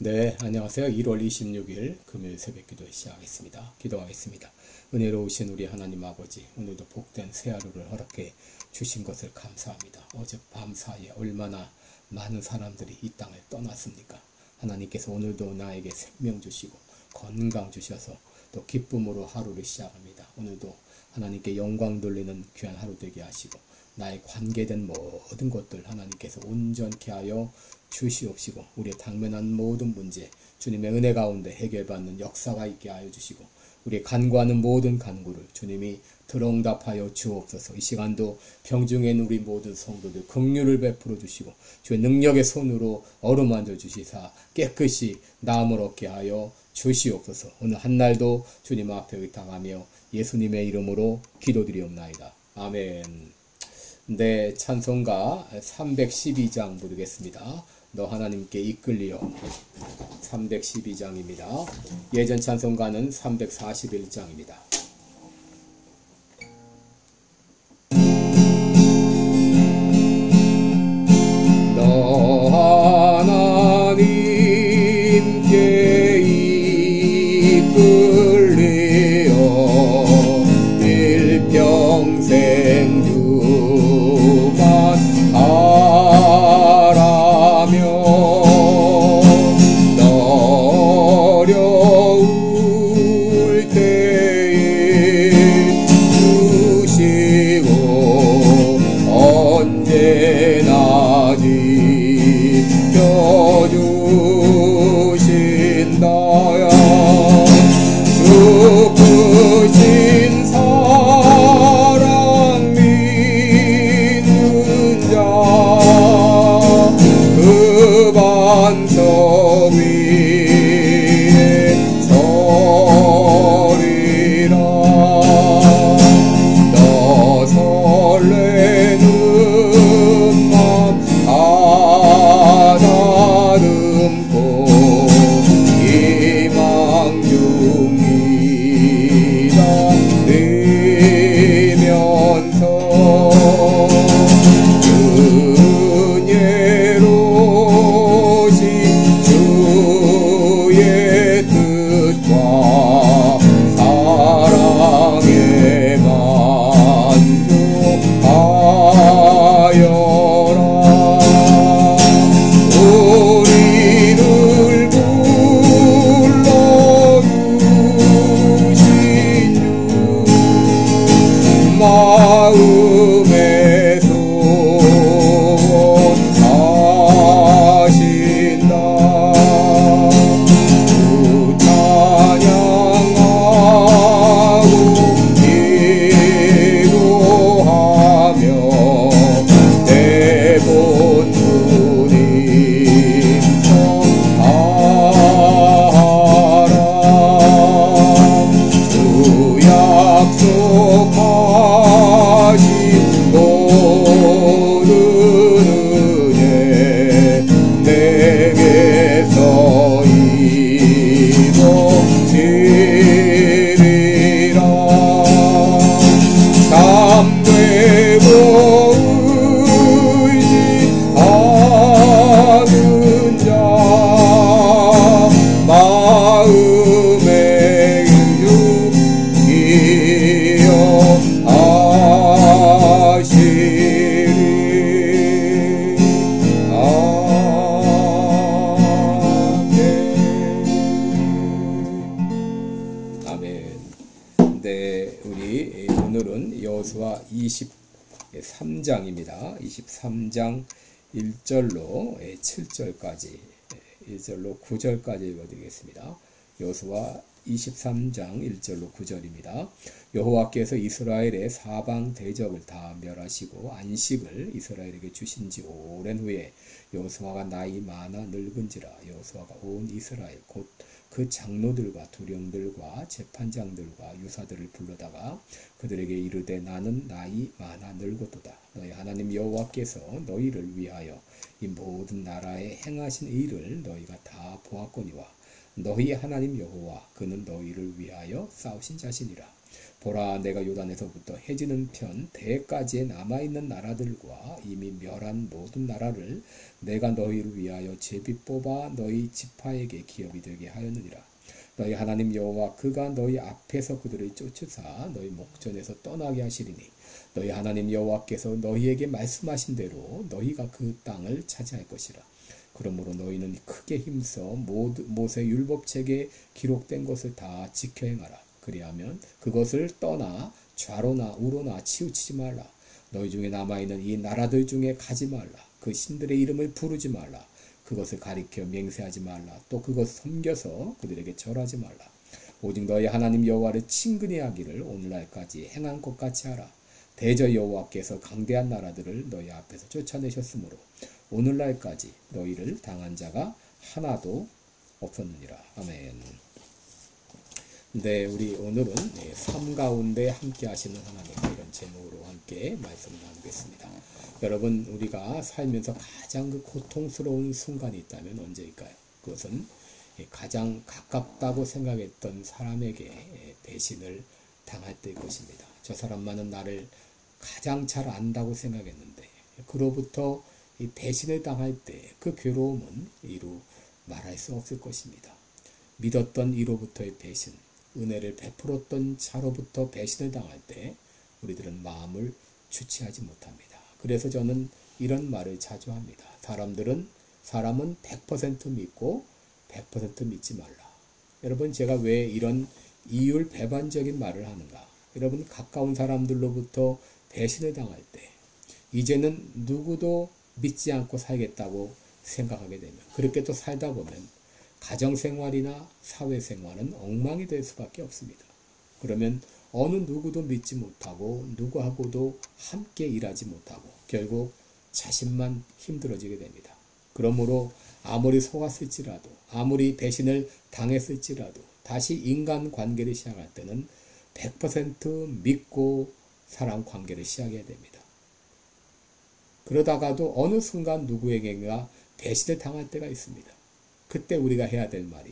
네, 안녕하세요. 1월 26일 금요일 새벽기도 시작하겠습니다. 기도하겠습니다. 은혜로우신 우리 하나님 아버지, 오늘도 복된 새 하루를 허락해 주신 것을 감사합니다. 어젯밤 사이에 얼마나 많은 사람들이 이 땅을 떠났습니까? 하나님께서 오늘도 나에게 생명 주시고 건강 주셔서 또 기쁨으로 하루를 시작합니다. 오늘도 하나님께 영광 돌리는 귀한 하루 되게 하시고 나의 관계된 모든 것들 하나님께서 온전케 하여 주시옵시고 우리의 당면한 모든 문제 주님의 은혜 가운데 해결받는 역사가 있게 하여 주시고 우리의 간구하는 모든 간구를 주님이 들응답하여 주옵소서. 이 시간도 병중에 있는 우리 모든 성도들 긍휼을 베풀어 주시고 주의 능력의 손으로 어루만져 주시사 깨끗이 나음을 얻게 하여 주시옵소서. 오늘 한날도 주님 앞에 의탁하며 예수님의 이름으로 기도드리옵나이다. 아멘. 네, 찬송가 312장 부르겠습니다. 너 하나님께 이끌리어. 312장입니다. 예전 찬송가는 341장입니다. 너 하나님께 이끌리어 일평생 주만 바라며 어려울 때에 주시고 언제나 지켜주신다야. 주 크신 사랑 믿는 자 그 반석 위에 서리라. 너 설레는 맘 가다듬고 희망 중이다 되면서 은혜로우신 주의 뜻과 사랑에 만족하여라. 우리를 불러주신 주 마음에 소원하신다. 주 찬양하고 기도하며 대본 주님 전하라. 주 약속하신 모든 은혜 내게서 이루어지리라. 참되고 의지하는 자 마음에 기여 하시리. 아멘. 네, 우리 오늘은 여호수아 23장입니다. 23장 1절로 7절까지 1절로 9절까지 읽어드리겠습니다. 여호수아 23장 1절로 9절입니다. 여호와께서 이스라엘의 사방 대적을 다 멸하시고 안식을 이스라엘에게 주신 지 오랜 후에 여호수아가 나이 많아 늙은지라 여호수아가 온 이스라엘 곧 그 장로들과 두령들과 재판장들과 유사들을 불러다가 그들에게 이르되 나는 나이 많아 늙었도다. 너희 하나님 여호와께서 너희를 위하여 이 모든 나라에 행하신 일을 너희가 다 보았거니와 너희 하나님 여호와 그는 너희를 위하여 싸우신 자신이라. 보라, 내가 요단에서부터 해지는 편 대까지에 남아있는 나라들과 이미 멸한 모든 나라를 내가 너희를 위하여 제비 뽑아 너희 지파에게 기업이 되게 하였느니라. 너희 하나님 여호와 그가 너희 앞에서 그들을 쫓으사 너희 목전에서 떠나게 하시리니 너희 하나님 여호와께서 너희에게 말씀하신 대로 너희가 그 땅을 차지할 것이라. 그러므로 너희는 크게 힘써 모세 율법책에 기록된 것을 다 지켜 행하라. 그리하면 그것을 떠나 좌로나 우로나 치우치지 말라. 너희 중에 남아있는 이 나라들 중에 가지 말라. 그 신들의 이름을 부르지 말라. 그것을 가리켜 맹세하지 말라. 또 그것을 섬겨서 그들에게 절하지 말라. 오직 너희 하나님 여호와를 친근히 하기를 오늘날까지 행한 것 같이 하라. 대저 여호와께서 강대한 나라들을 너희 앞에서 쫓아내셨으므로 오늘날까지 너희를 당한 자가 하나도 없었느니라. 아멘. 네, 우리 오늘은 삶 가운데 함께 하시는 하나님, 이런 제목으로 함께 말씀 나누겠습니다. 여러분, 우리가 살면서 가장 그 고통스러운 순간이 있다면 언제일까요? 그것은 가장 가깝다고 생각했던 사람에게 배신을 당할 때일 것입니다. 저 사람만은 나를 가장 잘 안다고 생각했는데 그로부터 이 배신을 당할 때 그 괴로움은 이루 말할 수 없을 것입니다. 믿었던 이로부터의 배신, 은혜를 베풀었던 자로부터 배신을 당할 때 우리들은 마음을 주체하지 못합니다. 그래서 저는 이런 말을 자주 합니다. 사람은 100% 믿고 100% 믿지 말라. 여러분, 제가 왜 이런 이율 배반적인 말을 하는가? 여러분, 가까운 사람들로부터 배신을 당할 때 이제는 누구도 믿지 않고 살겠다고 생각하게 되면, 그렇게 또 살다 보면 가정생활이나 사회생활은 엉망이 될 수밖에 없습니다. 그러면 어느 누구도 믿지 못하고 누구하고도 함께 일하지 못하고 결국 자신만 힘들어지게 됩니다. 그러므로 아무리 속았을지라도, 아무리 배신을 당했을지라도 다시 인간관계를 시작할 때는 100% 믿고 사람 관계를 시작해야 됩니다. 그러다가도 어느 순간 누구에게가 배신을 당할 때가 있습니다. 그때 우리가 해야 될 말이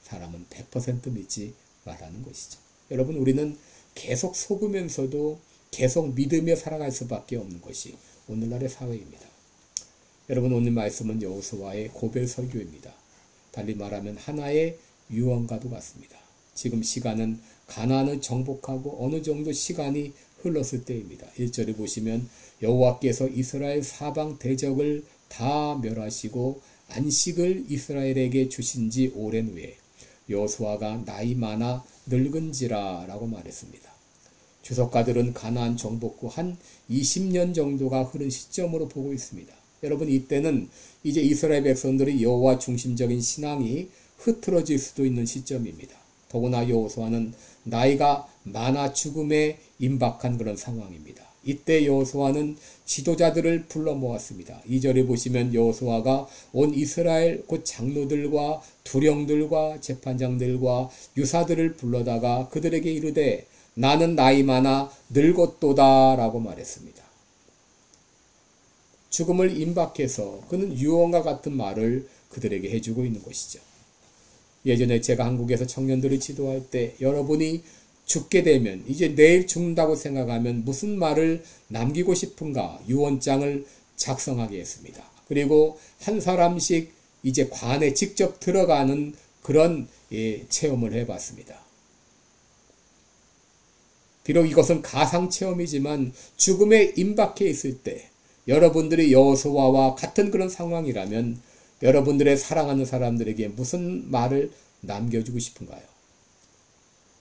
사람은 100% 믿지 말라는 것이죠. 여러분, 우리는 계속 속으면서도 계속 믿으며 살아갈 수밖에 없는 것이 오늘날의 사회입니다. 여러분, 오늘 말씀은 여호수아의 고별 설교입니다. 달리 말하면 하나의 유언과도 같습니다. 지금 시간은 가나안을 정복하고 어느 정도 시간이 흘렀을 때입니다. 1절에 보시면 여호와께서 이스라엘 사방 대적을 다 멸하시고 안식을 이스라엘에게 주신 지 오랜 후에 여호수아가 나이 많아 늙은지라 라고 말했습니다. 주석가들은 가나안 정복 후 한 20년 정도가 흐른 시점으로 보고 있습니다. 여러분, 이때는 이제 이스라엘 백성들이 여호와 중심적인 신앙이 흐트러질 수도 있는 시점입니다. 더구나 여호수아는 나이가 많아 죽음에 임박한 그런 상황입니다. 이때 여호수아는 지도자들을 불러 모았습니다. 2절에 보시면 여호수아가 온 이스라엘 곧 장로들과 두령들과 재판장들과 유사들을 불러다가 그들에게 이르되 나는 나이 많아 늙었도다 라고 말했습니다. 죽음을 임박해서 그는 유언과 같은 말을 그들에게 해주고 있는 것이죠. 예전에 제가 한국에서 청년들을 지도할 때 여러분이 죽게 되면 이제 내일 죽는다고 생각하면 무슨 말을 남기고 싶은가 유언장을 작성하게 했습니다. 그리고 한 사람씩 이제 관에 직접 들어가는 그런 체험을 해봤습니다. 비록 이것은 가상체험이지만 죽음에 임박해 있을 때 여러분들이 여호수아와 같은 그런 상황이라면 여러분들의 사랑하는 사람들에게 무슨 말을 남겨주고 싶은가요?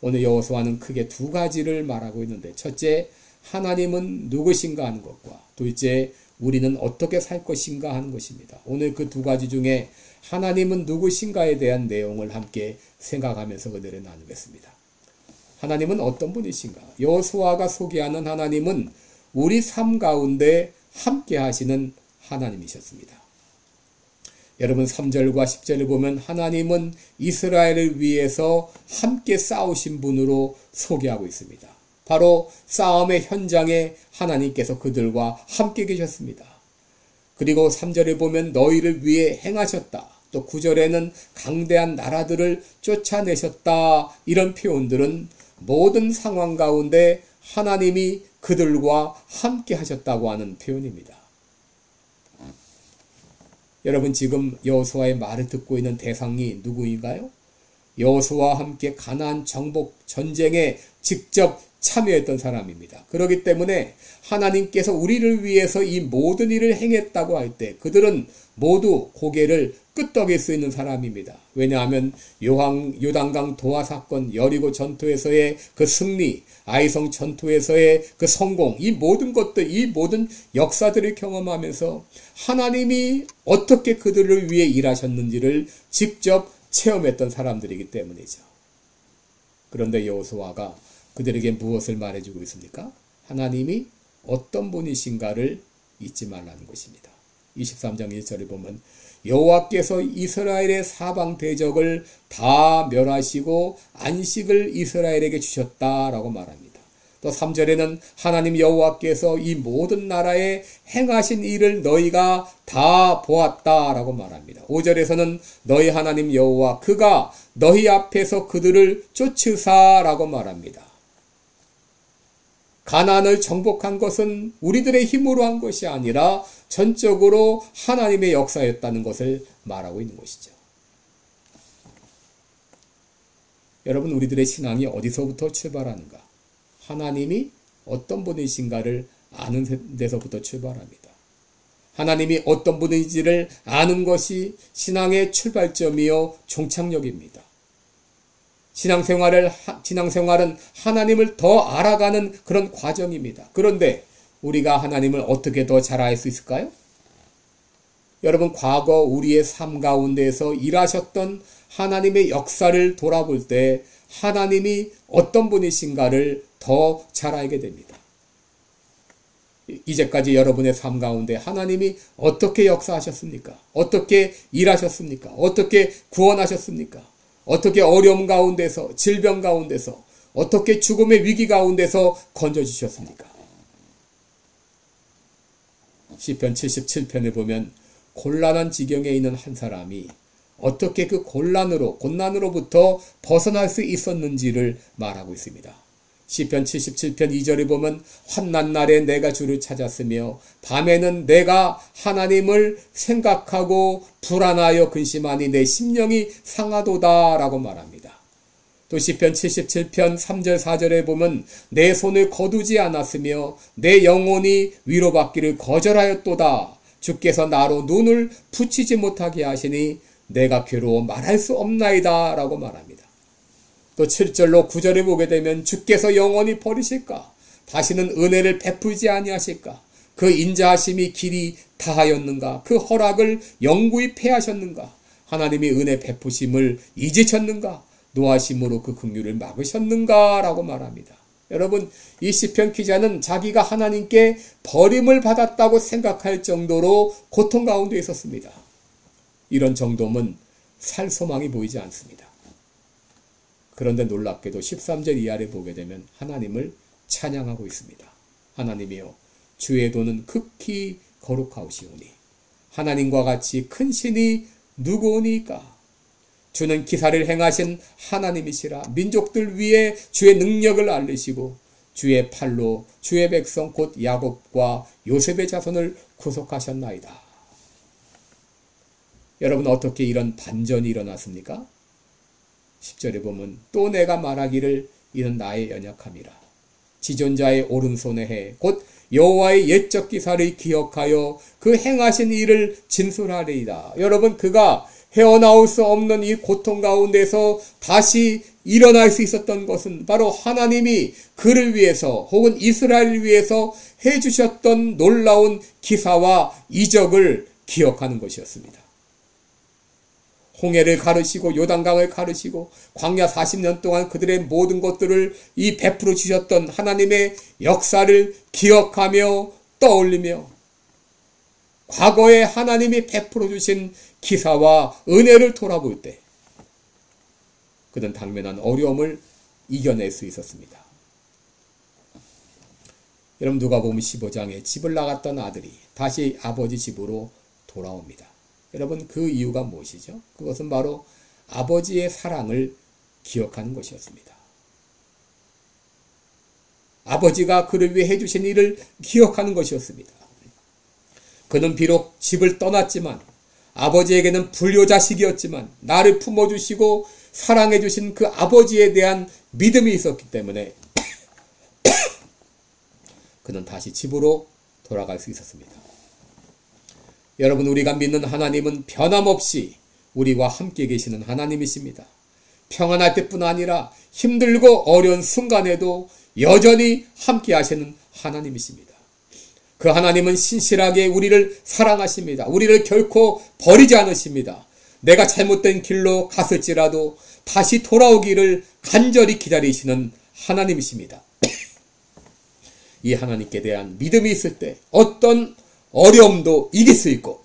오늘 여호수아는 크게 두 가지를 말하고 있는데, 첫째, 하나님은 누구신가 하는 것과 둘째, 우리는 어떻게 살 것인가 하는 것입니다. 오늘 그 두 가지 중에 하나님은 누구신가에 대한 내용을 함께 생각하면서 그대로 나누겠습니다. 하나님은 어떤 분이신가? 여호수아가 소개하는 하나님은 우리 삶 가운데 함께 하시는 하나님이셨습니다. 여러분, 3절과 10절을 보면 하나님은 이스라엘을 위해서 함께 싸우신 분으로 소개하고 있습니다. 바로 싸움의 현장에 하나님께서 그들과 함께 계셨습니다. 그리고 3절에 보면 너희를 위해 행하셨다. 또 9절에는 강대한 나라들을 쫓아내셨다. 이런 표현들은 모든 상황 가운데 하나님이 그들과 함께 하셨다고 하는 표현입니다. 여러분 지금 여호수아의 말을 듣고 있는 대상이 누구인가요? 여호수아와 함께 가나안 정복 전쟁에 직접 참여했던 사람입니다. 그렇기 때문에 하나님께서 우리를 위해서 이 모든 일을 행했다고 할 때 그들은 모두 고개를 끄덕일 수 있는 사람입니다. 왜냐하면 요단강 도하 사건, 여리고 전투에서의 그 승리, 아이성 전투에서의 그 성공, 이 모든 것들, 이 모든 역사들을 경험하면서 하나님이 어떻게 그들을 위해 일하셨는지를 직접 체험했던 사람들이기 때문이죠. 그런데 여호수아가 그들에게 무엇을 말해주고 있습니까? 하나님이 어떤 분이신가를 잊지 말라는 것입니다. 23장 1절에 보면 여호와께서 이스라엘의 사방 대적을 다 멸하시고 안식을 이스라엘에게 주셨다라고 말합니다. 또 3절에는 하나님 여호와께서 이 모든 나라에 행하신 일을 너희가 다 보았다라고 말합니다. 5절에서는 너희 하나님 여호와 그가 너희 앞에서 그들을 쫓으사라고 말합니다. 가나안을 정복한 것은 우리들의 힘으로 한 것이 아니라 전적으로 하나님의 역사였다는 것을 말하고 있는 것이죠. 여러분 우리들의 신앙이 어디서부터 출발하는가? 하나님이 어떤 분이신가를 아는 데서부터 출발합니다. 하나님이 어떤 분인지를 아는 것이 신앙의 출발점이요 종착역입니다. 신앙생활은 하나님을 더 알아가는 그런 과정입니다. 그런데 우리가 하나님을 어떻게 더 잘 알 수 있을까요? 여러분 과거 우리의 삶 가운데에서 일하셨던 하나님의 역사를 돌아볼 때 하나님이 어떤 분이신가를 더 잘 알게 됩니다. 이제까지 여러분의 삶 가운데 하나님이 어떻게 역사하셨습니까? 어떻게 일하셨습니까? 어떻게 구원하셨습니까? 어떻게 어려움 가운데서, 질병 가운데서, 어떻게 죽음의 위기 가운데서 건져주셨습니까? 시편 77편을 보면 곤란한 지경에 있는 한 사람이 어떻게 그 곤난으로부터 벗어날 수 있었는지를 말하고 있습니다. 시편 77편 2절에 보면 환난 날에 내가 주를 찾았으며 밤에는 내가 하나님을 생각하고 불안하여 근심하니 내 심령이 상하도다 라고 말합니다. 또 시편 77편 3절 4절에 보면 내 손을 거두지 않았으며 내 영혼이 위로받기를 거절하였도다. 주께서 나로 눈을 붙이지 못하게 하시니 내가 괴로워 말할 수 없나이다 라고 말합니다. 또 7절로 9절에 보게 되면 주께서 영원히 버리실까? 다시는 은혜를 베풀지 아니하실까? 그 인자하심이 길이 다하였는가? 그 허락을 영구히 패하셨는가? 하나님이 은혜 베푸심을 잊으셨는가? 노하심으로 그 긍휼을 막으셨는가? 라고 말합니다. 여러분 이 시편 기자는 자기가 하나님께 버림을 받았다고 생각할 정도로 고통 가운데 있었습니다. 이런 정도면 살 소망이 보이지 않습니다. 그런데 놀랍게도 13절 이하를 보게 되면 하나님을 찬양하고 있습니다. 하나님이여 주의 도는 극히 거룩하오시오니 하나님과 같이 큰 신이 누구오니까? 주는 기사를 행하신 하나님이시라. 민족들 위에 주의 능력을 알리시고 주의 팔로 주의 백성 곧 야곱과 요셉의 자손을 구속하셨나이다. 여러분 어떻게 이런 반전이 일어났습니까? 10절에 보면 또 내가 말하기를 이는 나의 연약함이라. 지존자의 오른손에 해 곧 여호와의 옛적 기사를 기억하여 그 행하신 일을 진술하리이다. 여러분 그가 헤어나올 수 없는 이 고통 가운데서 다시 일어날 수 있었던 것은 바로 하나님이 그를 위해서 혹은 이스라엘을 위해서 해주셨던 놀라운 기사와 이적을 기억하는 것이었습니다. 홍해를 가르시고 요단강을 가르시고 광야 40년 동안 그들의 모든 것들을 이 베풀어 주셨던 하나님의 역사를 기억하며 떠올리며 과거에 하나님이 베풀어 주신 기사와 은혜를 돌아볼 때 그는 당면한 어려움을 이겨낼 수 있었습니다. 여러분 누가복음 15장에 집을 나갔던 아들이 다시 아버지 집으로 돌아옵니다. 여러분 그 이유가 무엇이죠? 그것은 바로 아버지의 사랑을 기억하는 것이었습니다. 아버지가 그를 위해 해주신 일을 기억하는 것이었습니다. 그는 비록 집을 떠났지만 아버지에게는 불효자식이었지만 나를 품어주시고 사랑해주신 그 아버지에 대한 믿음이 있었기 때문에 그는 다시 집으로 돌아갈 수 있었습니다. 여러분, 우리가 믿는 하나님은 변함없이 우리와 함께 계시는 하나님이십니다. 평안할 때뿐 아니라 힘들고 어려운 순간에도 여전히 함께 하시는 하나님이십니다. 그 하나님은 신실하게 우리를 사랑하십니다. 우리를 결코 버리지 않으십니다. 내가 잘못된 길로 갔을지라도 다시 돌아오기를 간절히 기다리시는 하나님이십니다. 이 하나님께 대한 믿음이 있을 때 어떤 어려움도 이길 수 있고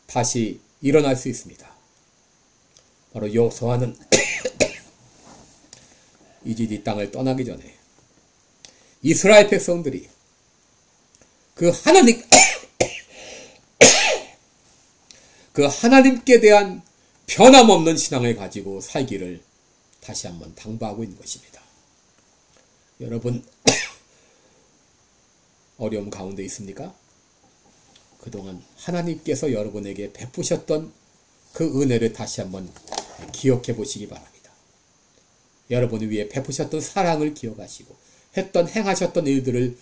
다시 일어날 수 있습니다. 바로 여호수아는 이집트 땅을 떠나기 전에 이스라엘 백성들이 그 하나님께 대한 변함없는 신앙을 가지고 살기를 다시 한번 당부하고 있는 것입니다. 여러분, 어려움 가운데 있습니까? 그동안 하나님께서 여러분에게 베푸셨던 그 은혜를 다시 한번 기억해 보시기 바랍니다. 여러분을 위해 베푸셨던 사랑을 기억하시고 행하셨던 일들을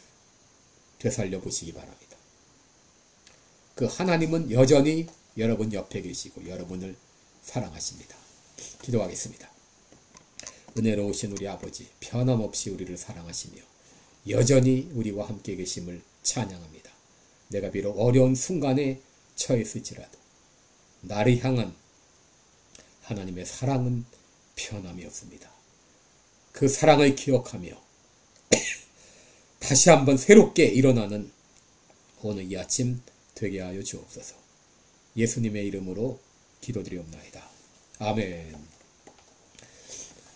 되살려 보시기 바랍니다. 그 하나님은 여전히 여러분 옆에 계시고 여러분을 사랑하십니다. 기도하겠습니다. 은혜로우신 우리 아버지, 변함없이 우리를 사랑하시며 여전히 우리와 함께 계심을 찬양합니다. 내가 비록 어려운 순간에 처했을지라도 나를 향한 하나님의 사랑은 변함이 없습니다. 그 사랑을 기억하며 다시 한번 새롭게 일어나는 오늘 이 아침 되게 하여 주옵소서. 예수님의 이름으로 기도드리옵나이다. 아멘.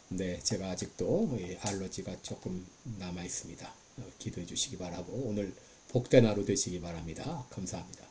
네, 제가 아직도 알러지가 조금 남아 있습니다. 기도해 주시기 바라고 오늘 복된 하루 되시기 바랍니다. 감사합니다.